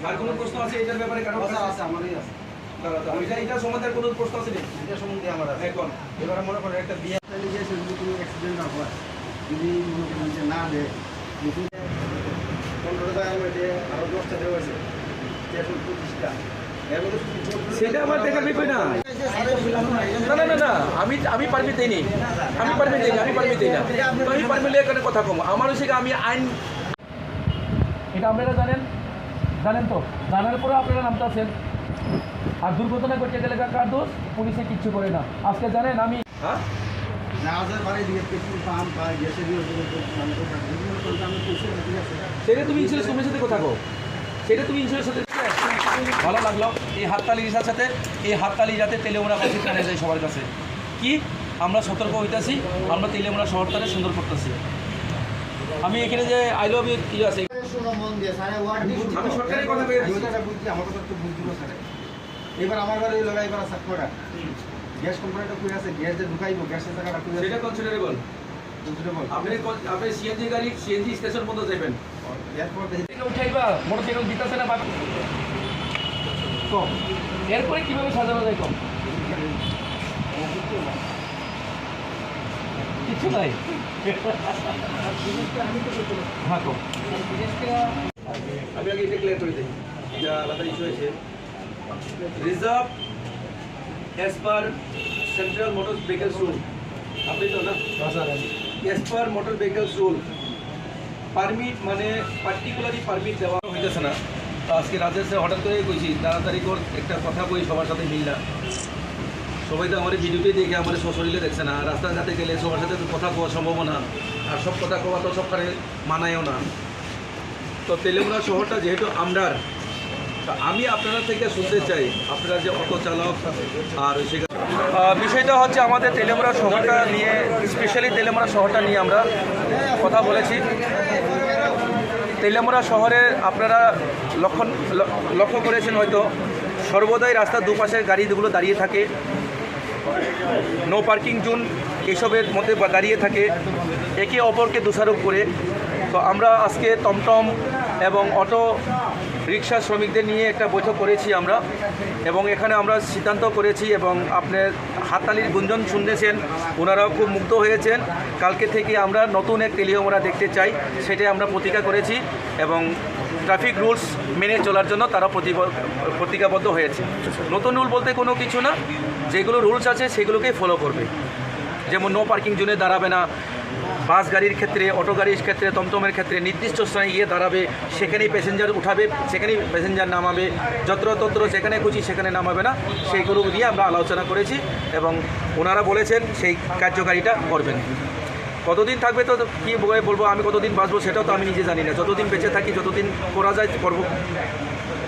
আর কোনো প্রশ্ন আছে এটার ব্যাপারে? কারণ আছে, আমারই আছে। এটা সম্বন্ধে কোনো প্রশ্ন আছে না? এটা সম্বন্ধে আমার আছে। এখন এবারে মনে করেন একটা বিয়ে গেছে, যদি কোনো অ্যাক্সিডেন্ট না হয়, যদি মনে করেন যে না দেয়, 15 টাকা মধ্যে আরো 10টা দেওয়া আছে, 25টা। সেটা আমার দেখার বিষয় না। না না না না, আমি পারমিট দিইনি, আমি পারমিট দিই না, আমি পারমিট দিয়ে এখানে কথা কম। আমার হচ্ছে আমি আইন, এটা আপনারা জানেন তো, জানার পরে আপনারা নামতে আছেন। আর দুর্ঘটনা ঘটে গেলে কার দোষ? পুলিশে কিচ্ছু করে না। আজকে জানেন আমি সেটা তুমি ইন্স্যুরেন্স কোম্পানির সাথে কথা কো, সেটা তুমি ইন্স্যুরেন্স সাথে। ভালো লাগলো এই হাততালি রিসার সাথে, এই হাততালি যাতে তেলেমুনা বাসি টানে যায় সবার কাছে। কি আমরা সতর্ক হইতেছি, আমরা তেলেমুনা শহরটাকে সুন্দর করতেছি। আমি এখানে যে আই লাভ ইউ আছে, আমি সরকারের কথা বুঝছি, আমার কথা একটু বুঝছিল স্যার। এবার আমার বাড়ি লাগাই এবার সাতটা গ্যাস কোম্পানিটা কই আছে, গ্যাস যে ঢুকাইব, গ্যাসের টাকাটা কই আছে, সেটা কনসিডারেবল। আপনি সিএনজি গাড়ি সিএনজি স্টেশন পর্যন্ত যাবেন, এরপর দেখে উঠাইবা মোটরসাইকেল দিতেছে না বাকি কম, এরপরে কিভাবে সাজানো যায় কম? কিছু নাই। হ্যাঁ কম, আমি আগে এটা ক্লিয়ার করে দিই, যা আলাদা ইস্যু হয়েছে। Reserve as per Central Motor Vehicles Rule, আপনি তো না as per Motor Vehicles Rule permit মানে পার্টিকুলারলি পারমিট দেওয়া হইতেছে না। তো আজকে রাজের সাথে হঠাৎ করে কইছি তাড়াতাড়ি করে একটা কথা কই সবার সাথে মিললা। সবাই তো আমার ভিডিওতে দেখে আমার সশরীরে দেখছে না, রাস্তাঘাটে গেলে সবার সাথে কথা কোয়া সম্ভব না, আর সব কথা কোয়া তো সবখানে মানায়ও না। তো তেলেমুনা শহরটা যেহেতু আমরার, আমি আপনারা থেকে শুনতে চাই, আপনারা যে অটো চালক আর বিষয়টা হচ্ছে আমাদের তেলেমুনা শহরটা নিয়ে, স্পেশালি তেলেমুনা শহরটা নিয়ে আমরা কথা বলেছি। তেলেমুনা শহরে আপনারা লক্ষ্য করেছেন হয়তো, সর্বদাই রাস্তার দুপাশের গাড়িগুলো দাঁড়িয়ে থাকে, নো পার্কিং জোন এসবের মধ্যে দাঁড়িয়ে থাকে, একে অপরকে দোষারোপ করে। তো আমরা আজকে টমটম এবং অটো রিক্সা শ্রমিকদের নিয়ে একটা বৈঠক করেছি আমরা, এবং এখানে আমরা সিদ্ধান্ত করেছি, এবং আপনার হাততালির গুঞ্জন শুনেছেন, ওনারাও খুব মুগ্ধ হয়েছেন। কালকে থেকে আমরা নতুন এক তেলেমুনা দেখতে চাই, সেটাই আমরা প্রতিজ্ঞা করেছি, এবং ট্রাফিক রুলস মেনে চলার জন্য তারা প্রতিজ্ঞাবদ্ধ হয়েছে। নতুন রুল বলতে কোনো কিছু না, যেগুলো রুলস আছে সেগুলোকেই ফলো করবে। যেমন নো পার্কিং জোনে দাঁড়াবে না, বাস গাড়ির ক্ষেত্রে, অটো গাড়ির ক্ষেত্রে, টমটমের ক্ষেত্রে নির্দিষ্ট স্থানে গিয়ে দাঁড়াবে, সেখানেই প্যাসেঞ্জার উঠাবে, সেখানেই প্যাসেঞ্জার নামাবে, যত্রতত্র যেখানে খুশি সেখানে নামাবে না, সেইগুলো নিয়ে আমরা আলোচনা করেছি, এবং ওনারা বলেছেন সেই কার্যকারিতা করবেন। কতদিন থাকবে তো কী বলবো, আমি কতদিন বাঁচবো সেটাও তো আমি নিজে জানি না। যতদিন বেঁচে থাকি, যতদিন করা যায় করবো।